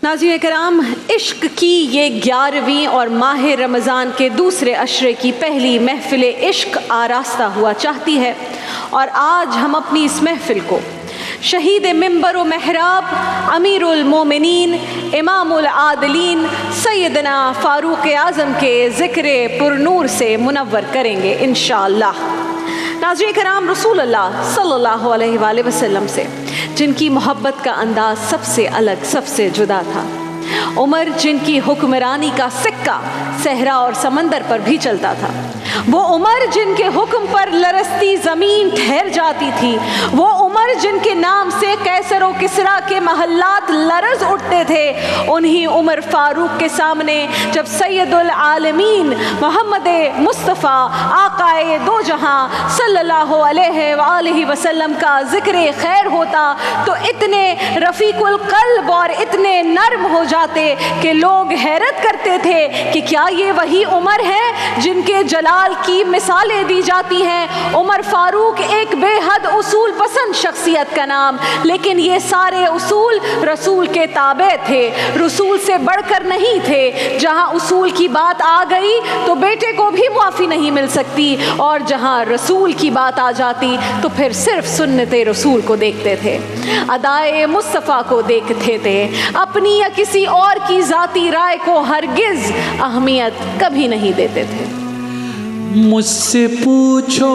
नाज़रीन کرام، इश्क की ये 11वीं और माह रमज़ान के दूसरे अशरे की पहली महफिल इश्क आरास्ता हुआ चाहती है, और आज हम अपनी इस महफिल को शहीद मिंबर व महराब अमीरुल मोमिनीन इमामुल आदिलीन सैयदना फ़ारूक आज़म के ज़िक्र पुरनूर से मुनव्वर करेंगे इंशाअल्लाह। नाज़रीन कराम, रसूलुल्लाह सल्लल्लाहु अलैहि वसल्लम से जिनकी मोहब्बत का अंदाज़ सबसे अलग, सबसे जुदा था, उमर जिनकी हुक्मरानी का सिक्का सहरा और समंदर पर भी चलता था, वो उमर जिनके हुक्म पर लरसती ज़मीन ठहर जाती थी, वो उमर जिनके नाम से कैसर व किसरा के महल्लात लरज़ उठते थे, उन्हीं उमर फ़ारूक के सामने जब सैयदुल आलमीन मोहम्मद मुस्तफ़ा आकाए दो जहां सल्लल्लाहु अलैहि वसल्लम का ज़िक्र खैर होता तो इतने रफ़ीकुल क़ल्ब और इतने नर्म हो जाते कि लोग हैरत करते थे कि क्या ये वही उमर है जिनके जलाल की मिसालें दी जाती हैं। उमर फ़ारूक एक बेहद उसूल पसंद शख्सियत का नाम, लेकिन ये सारे उसूल रसूल के ताबे थे, रसूल से बढ़कर नहीं थे। जहाँ उसूल की बात आ गई तो बेटे को भी मुआफ़ी नहीं मिल सकती, और जहाँ रसूल की बात आ जाती तो फिर सिर्फ सुन्नते रसूल को देखते थे, अदाए मुस्तफ़ा को देखते थे, अपनी या किसी और की ज़ाती राय को हरगिज़ अहमियत कभी नहीं देते थे। मुझसे पूछो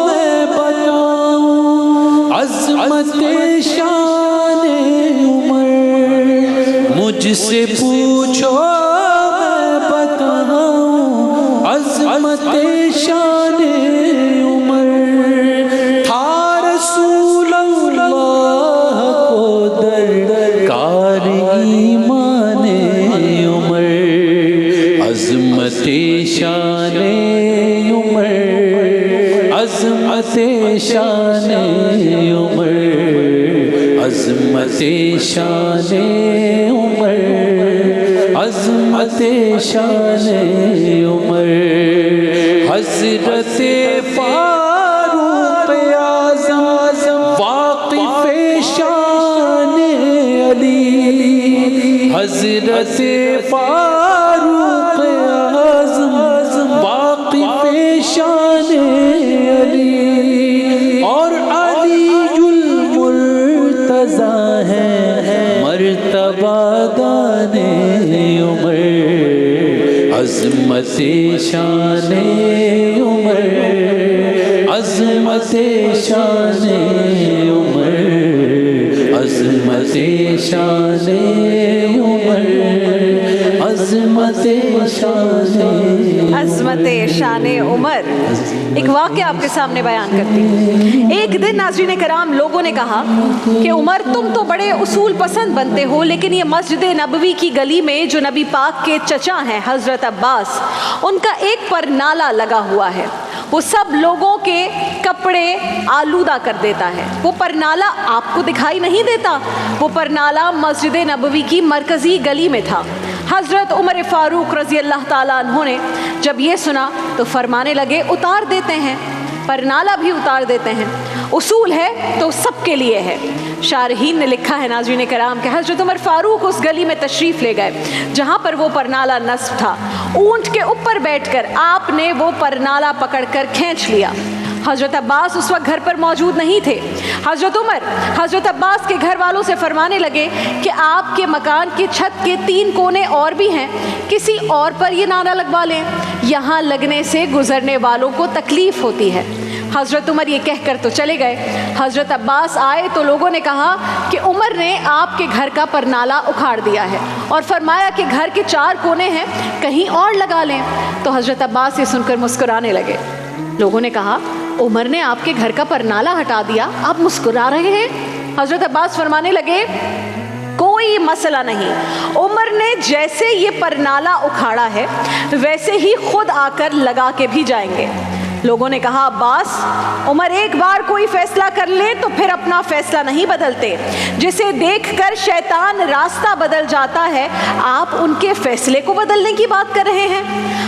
मैं बताऊं अज़मत-ए शान-ए उमर, मुझसे पूछो मैं बताऊं अज़मत-ए शान-ए उमर, था रसूलुल्लाह को दरकार ईमान-ए उमर, अज़मत-ए शान-ए अज़मत-ए शान-ए उमर, अज़मत-ए शान-ए उमर, अज़मत-ए शान-ए उमर, हज़रत-ए फ़ारूक आज़म वाक़िफ़-ए शान-ए अली, हज़रत-ए फ़ारूक आज़म वाक़िफ़-ए शान-ए अली, और अलीयुल मुर्तज़ा है मर्तबा दाने उमर, अज़मत-ए शान-ए उमर, अज़मत-ए शान-ए उमर, अज़मत-ए शान-ए उमर, अज़मत-ए शान-ए अज़मत-ए शान-ए उमर। एक वाक़या आपके सामने बयान करती हूँ। एक दिन नाज़रीन कराम, लोगों ने कहा कि उमर तुम तो बड़े उसूल पसंद बनते हो, लेकिन ये मस्जिद नबवी की गली में जो नबी पाक के चचा हैं हज़रत अब्बास, उनका एक पर नाला लगा हुआ है, वो सब लोगों के कपड़े आलूदा कर देता है। वो परनाला आपको दिखाई नहीं देता? वो परनाला मस्जिद नबवी की मरकज़ी गली में था। हज़रत उमर फ़ारूक रज़ी अल्लाह ताला अन्हु ने जब ये सुना तो फरमाने लगे, उतार देते हैं, परनाला भी उतार देते हैं, उसूल है तो सबके लिए है। शारहीन ने लिखा है नाज़रीन कराम कि हज़रत उमर फ़ारूक उस गली में तशरीफ़ ले गए जहाँ पर वो परनाला नस्ब था। ऊँट के ऊपर बैठकर आपने वो परनाला पकड़कर खींच लिया। हज़रत अब्बास उस वक्त घर पर मौजूद नहीं थे। हज़रत उमर हज़रत अब्बास के घर वालों से फरमाने लगे कि आपके मकान की छत के 3 कोने और भी हैं, किसी और पर ये नाला लगवा लें, यहाँ लगने से गुज़रने वालों को तकलीफ़ होती है। हज़रत उमर ये कहकर तो चले गए। हज़रत अब्बास आए तो लोगों ने कहा कि उमर ने आपके घर का परनाला उखाड़ दिया है और फरमाया कि घर के 4 कोने हैं, कहीं और लगा लें। तो हज़रत अब्बास ये सुनकर मुस्कुराने लगे। लोगों ने कहा, उमर ने आपके घर का परनाला हटा दिया, आप मुस्कुरा रहे हैं? हज़रत अब्बास फरमाने लगे, कोई मसला नहीं, उमर ने जैसे ये परनाला उखाड़ा है वैसे ही खुद आकर लगा के भी जाएंगे। लोगों ने कहा, अब्बास, उमर एक बार कोई फैसला कर ले तो फिर अपना फैसला नहीं बदलते, जिसे देखकर शैतान रास्ता बदल जाता है, आप उनके फैसले को बदलने की बात कर रहे हैं।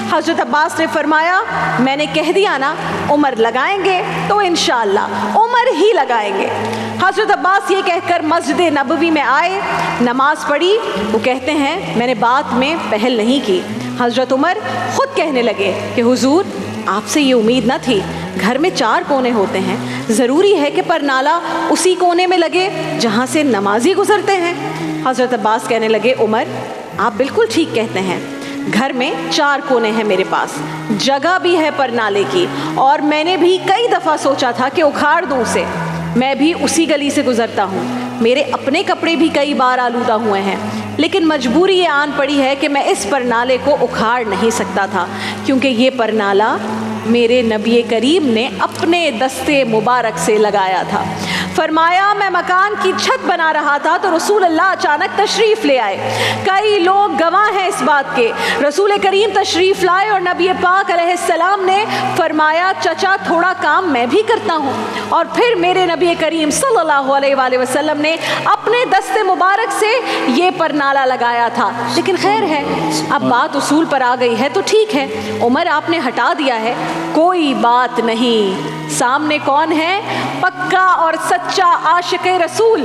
हज़रत अब्बास ने फरमाया, मैंने कह दिया ना, उमर लगाएंगे तो इंशाअल्लाह उमर ही लगाएंगे। हज़रत अब्बास ये कहकर मस्जिद नबवी में आए, नमाज पढ़ी। वो कहते हैं मैंने बात में पहल नहीं की। हज़रत उमर ख़ुद कहने लगे कि हुजूर आपसे ये उम्मीद न थी, घर में 4 कोने होते हैं, ज़रूरी है कि परनाला उसी कोने में लगे जहाँ से नमाजी गुजरते हैं। हज़रत अब्बास कहने लगे उमर आप बिल्कुल ठीक कहते हैं, घर में 4 कोने हैं मेरे पास, जगह भी है परनाले की, और मैंने भी कई दफ़ा सोचा था कि उखाड़ दूँ उसे, मैं भी उसी गली से गुज़रता हूँ, मेरे अपने कपड़े भी कई बार आलूदा हुए हैं, लेकिन मजबूरी ये आन पड़ी है कि मैं इस परनाले को उखाड़ नहीं सकता था, क्योंकि ये परनाला मेरे नबी करीम ने अपने दस्ते मुबारक से लगाया था। फरमाया मैं मकान की छत बना रहा था तो रसूल अल्लाह अचानक तशरीफ़ ले आए। कई लोग गवाह हैं इस बात के। रसूल करीम तशरीफ़ लाए और नबी पाक अलैहिस्सलाम ने फरमाया चचा थोड़ा काम मैं भी करता हूँ, और फिर मेरे नबी करीम सल्लल्लाहु अलैहि वसल्लम ने अपने दस्ते मुबारक से ये परनाला लगाया था। लेकिन खैर है, अब बात उसूल पर आ गई है तो ठीक है, उमर आपने हटा दिया है, कोई बात नहीं। सामने कौन है? पक्का और सच्चा आशिक रसूल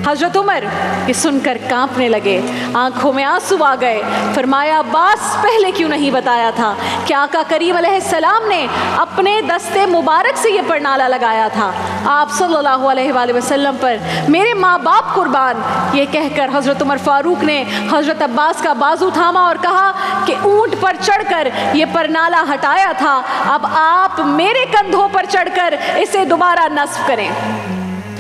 हज़रत उमर। ये सुनकर कांपने लगे, आंखों में आंसू आ गए। फरमाया अब्बास पहले क्यों नहीं बताया था कि आका करीम अलैहिस्सलाम ने अपने दस्ते मुबारक से ये परनाला लगाया था, आप सल्लल्लाहु अलैहि वसल्लम पर मेरे माँ बाप कुर्बान। ये कहकर हज़रत उमर फ़ारूक ने हज़रत अब्बास का बाजू थामा और कहा कि ऊँट पर चढ़कर ये परनाला हटाया था, अब आप मेरे कंधों पर चढ़कर इसे दोबारा नस्ब करें।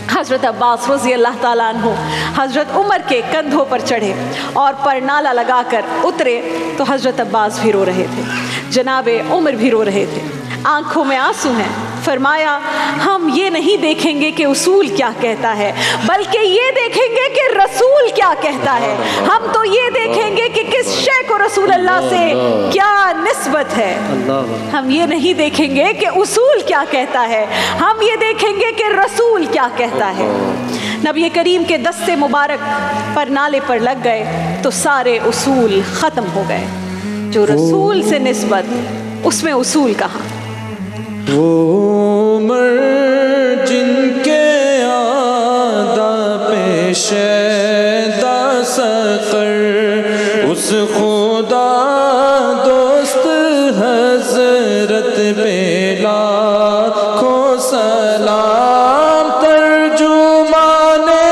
हज़रत अब्बास रज़ी अल्लाह ताला अन्हु हज़रत उमर के कंधों पर चढ़े और परनाला लगाकर उतरे तो हज़रत अब्बास भी रो रहे थे, जनाबे उमर भी रो रहे थे, आंखों में आंसू हैं। फरमाया हम ये नहीं देखेंगे कि उसूल क्या कहता है, बल्कि ये देखेंगे कि रसूल क्या कहता है। हम तो ये देखेंगे कि किस शे को रसूल अल्लाह से क्या निस्बत है। हम ये नहीं देखेंगे कि उसूल क्या कहता है, हम ये देखेंगे कि रसूल क्या कहता है। नबी करीम के दस्ते मुबारक पर नाले पर लग गए तो सारे उसूल ख़त्म हो गए। जो रसूल से निस्बत उसमें उसूल कहाँ। वो उमर जिनके आदा पेशेदा सकर, उस खुदा दोस्त हजरत पे लाखों सलाम। तर्जुमाने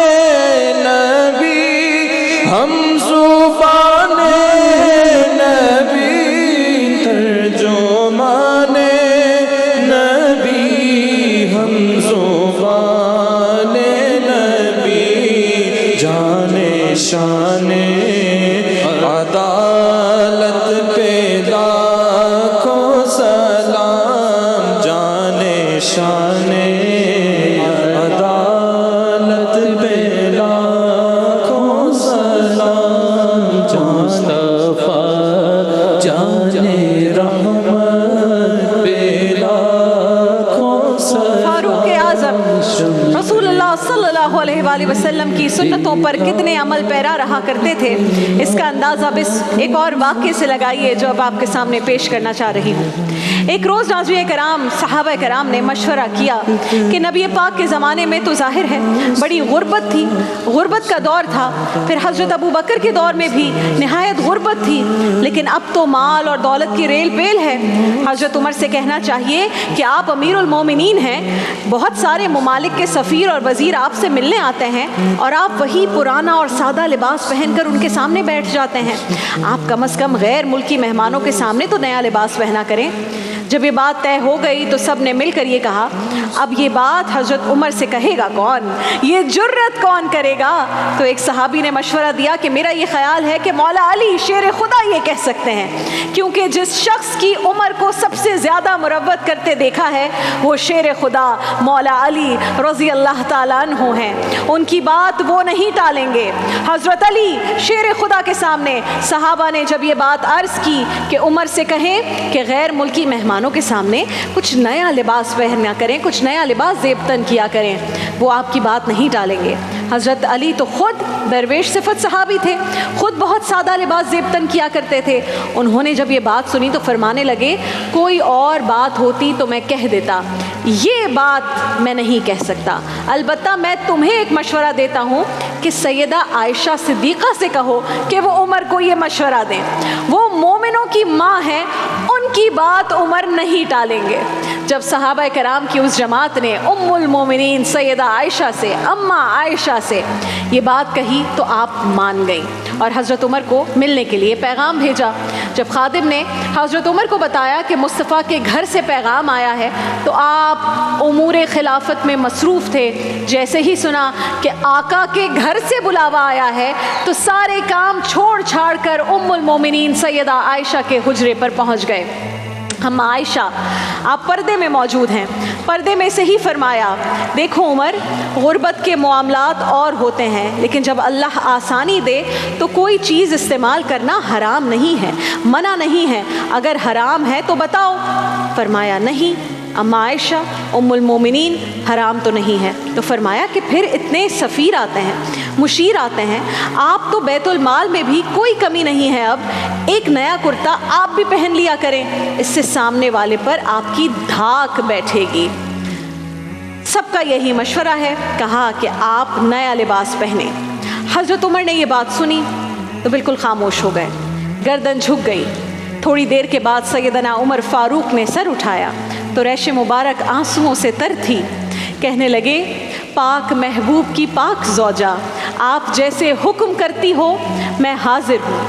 नबी हम ज़ुबाने नबी, तर्जुमाने शाने अदालत पे लाखों सलाम, जाने शाने अदालत पे लाखों सलाम, मुस्तफा जाने रहमत पे लाखों सलाम। फारूक आज़म रसूलुल्लाह सल्लल्लाहु अलैहि वसल्लम की सुन्नतों पर कितने अमल पैरा रहा करते थे, इसका अंदाज़ा अब इस एक और वाक़े से लगाइए जो अब आपके सामने पेश करना चाह रही हूँ। एक रोज़ नाज़रीन कराम सहाबा कराम ने मशवरा किया कि नबी पाक के ज़माने में तो ज़ाहिर है बड़ी गुर्बत थी, गुर्बत का दौर था, फिर हज़रत अबू बकर के दौर में भी नहायत गुर्बत थी, लेकिन अब तो माल और दौलत की रेल पेल है। हज़रत उमर से कहना चाहिए कि आप अमीरुल मोमिनीन हैं, बहुत सारे ममालिक के सफ़ीर और वज़ीर आपसे मिलने आते हैं और आप वही पुराना और सादा लिबास पहनकर उनके सामने बैठ जाते हैं। आप कम से कम गैर मुल्की मेहमानों के सामने तो नया लिबास पहना करें। जब ये बात तय हो गई तो सब ने मिलकर ये कहा अब ये बात हज़रत उमर से कहेगा कौन, ये जुर्रत कौन करेगा। तो एक सहाबी ने मशवरा दिया कि मेरा ये ख्याल है कि मौला अली शेर खुदा ये कह सकते हैं, क्योंकि जिस शख्स की उमर को सबसे ज़्यादा मुरव्वत करते देखा है वो शेर खुदा मौला अली रज़ी अल्लाह ताला अन्हु हैं, उनकी बात वो नहीं टालेंगे। हज़रत अली शेर खुदा के सामने सहाबा ने जब ये बात अर्ज़ की कि उमर से कहें कि गैर मुल्की मेहमान के सामने कुछ नया लिबास पहना करें, कुछ नया लिबास ज़ेबतन किया करें, वो आपकी बात नहीं टालेंगे। हज़रत अली तो ख़ुद दरवेश सिफत सहाबी थे, ख़ुद बहुत सादा लिबास ज़ेबतन किया करते थे। उन्होंने जब ये बात सुनी तो फरमाने लगे, कोई और बात होती तो मैं कह देता, ये बात मैं नहीं कह सकता। अलबत्ता मैं तुम्हें एक मशवरा देता हूँ कि सैयदा आयशा सिद्दीक़ा से कहो कि वो उमर को ये मशवरा दें। वो मोमिनों की माँ हैं, उनकी बात उमर नहीं टालेंगे। जब सहाबा कराम की उस जमात ने उम्मुल मोमिनीन सैयदा आयशा से, अम्मा आयशा से ये बात कही तो आप मान गई और हज़रत उमर को मिलने के लिए पैगाम भेजा। जब खादिम ने हज़रत उमर को बताया कि मुस्तफ़ा के घर से पैगाम आया है तो आप उमूर खिलाफत में मसरूफ़ थे। जैसे ही सुना कि आका के घर से बुलावा आया है तो सारे काम छोड़ छाड़ कर उम्मुल मोमिनीन सैयदा आयशा के हुजरे पर पहुँच गए। हम आयशा, आप पर्दे में मौजूद हैं। पर्दे में से ही फरमाया, देखो उमर, गुर्बत के मामलात और होते हैं, लेकिन जब अल्लाह आसानी दे तो कोई चीज़ इस्तेमाल करना हराम नहीं है, मना नहीं है। अगर हराम है तो बताओ। फरमाया, नहीं अम्मा आयशा उम्मुल मोमिनीन, हराम तो नहीं है। तो फरमाया कि फिर इतने सफ़ीर आते हैं, मुशीर आते हैं, आप तो बैतुल माल में भी कोई कमी नहीं है। अब एक नया कुर्ता आप भी पहन लिया करें, इससे सामने वाले पर आपकी धाक बैठेगी। सबका यही मशवरा है। कहा कि आप नया लिबास पहने। हज़रत उमर ने ये बात सुनी तो बिल्कुल खामोश हो गए, गर्दन झुक गई। थोड़ी देर के बाद सैयदना उमर फ़ारूक ने सर उठाया तो रैश मुबारक आंसुओं से तर थी। कहने लगे, पाक महबूब की पाक ज़ौजा, आप जैसे हुक्म करती हो मैं हाजिर हूँ।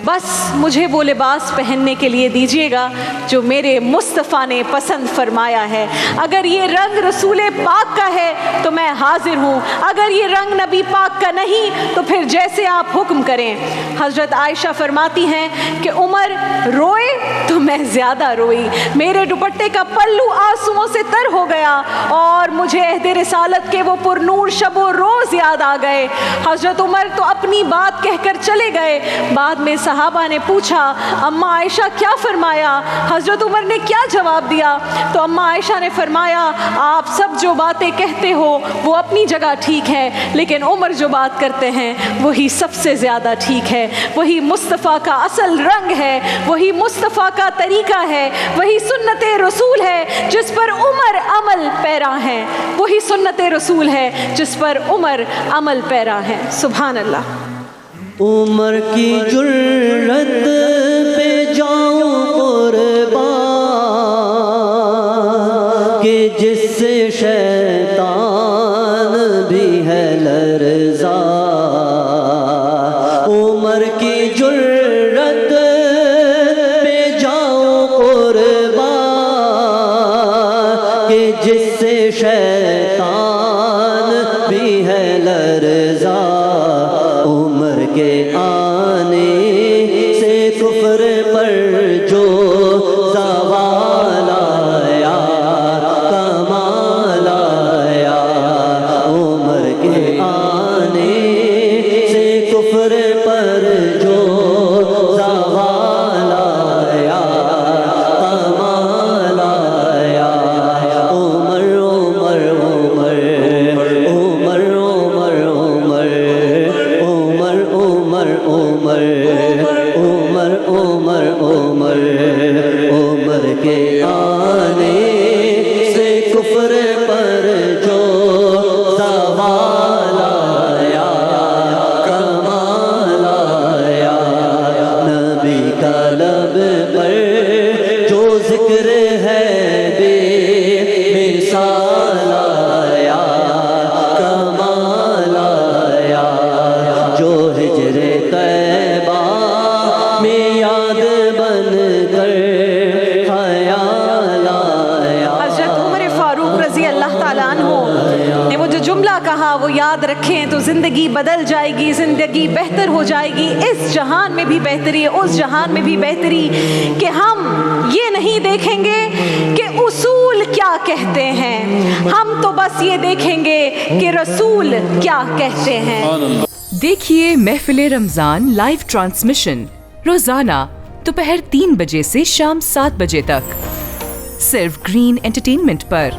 बस मुझे वो लिबास पहनने के लिए दीजिएगा जो मेरे मुस्तफ़ा ने पसंद फरमाया है। अगर ये रंग रसूल पाक का है तो मैं हाजिर हूँ, अगर ये रंग नबी पाक का नहीं तो फिर जैसे आप हुक्म करें। हज़रत आयशा फरमाती हैं कि उमर रोए तो मैं ज़्यादा रोई, मेरे दुपट्टे का पल्लू आंसुओं से तर हो गया और मुझे अहद रिसालत के वो पुरनूर शब व रोज़ याद आ गए। हज़रत उमर तो अपनी बात कहकर चले गए। बाद में सहाबा ने पूछा, अम्मा आयशा क्या फरमाया? हज़रत उमर ने क्या जवाब दिया? तो अम्मा आयशा ने फरमाया, आप सब जो बातें कहते हो वो अपनी जगह ठीक है, लेकिन उमर जो बात करते हैं वही सबसे ज़्यादा ठीक है। वही मुस्तफ़ा का असल रंग है, वही मुस्तफ़ा का तरीक़ा है, वही सुन्नत रसूल है जिस पर उमर अमल पैरा है, वही सुन्नत रसूल है जिस पर उमर अमल पैरा है। सुभान अल्लाह। उमर की जुर्रत पे जाऊं कुर्बान कि जिससे शैतान भी है लरज़ा। उमर की जुर्रत पे जाऊं कुर्बान कि जिससे शैतान भी है लरज़ा। उमर के आने से कुफ्र पर जो ज़वाल आया, कमाल आया। उमर के आने से कुफ्र पर जो ज़वाल आया, कमाल आया। उमर उमर उमर उमर उमर उमर उमर उमर उमर उमर उमर के आने से कुफ्र पर जो ज़वाल आया, कमाल आया। नबी का लब पर जो जिक्र है बेमिसाल आया, कमाल आया। जो हिजरे तैबा में याद बन कर ख्याल आया। हज़रत उमर फ़ारूक रज़ी अल्लाह ताला अन्हु ने वो जो जुमला कहा वो याद रखें तो ज़िंदगी बदल जाएगी, ज़िंदगी बेहतर हो जाएगी। इस जहान में भी बेहतरी, उस जहान में भी बेहतरी कि हम ये नहीं देखेंगे कि उसूल क्या कहते हैं, हम तो बस ये देखेंगे कि रसूल क्या कहते हैं। देखिए महफिल रमज़ान लाइव ट्रांसमिशन रोजाना दोपहर 3 बजे से शाम 7 बजे तक सिर्फ ग्रीन एंटरटेनमेंट पर।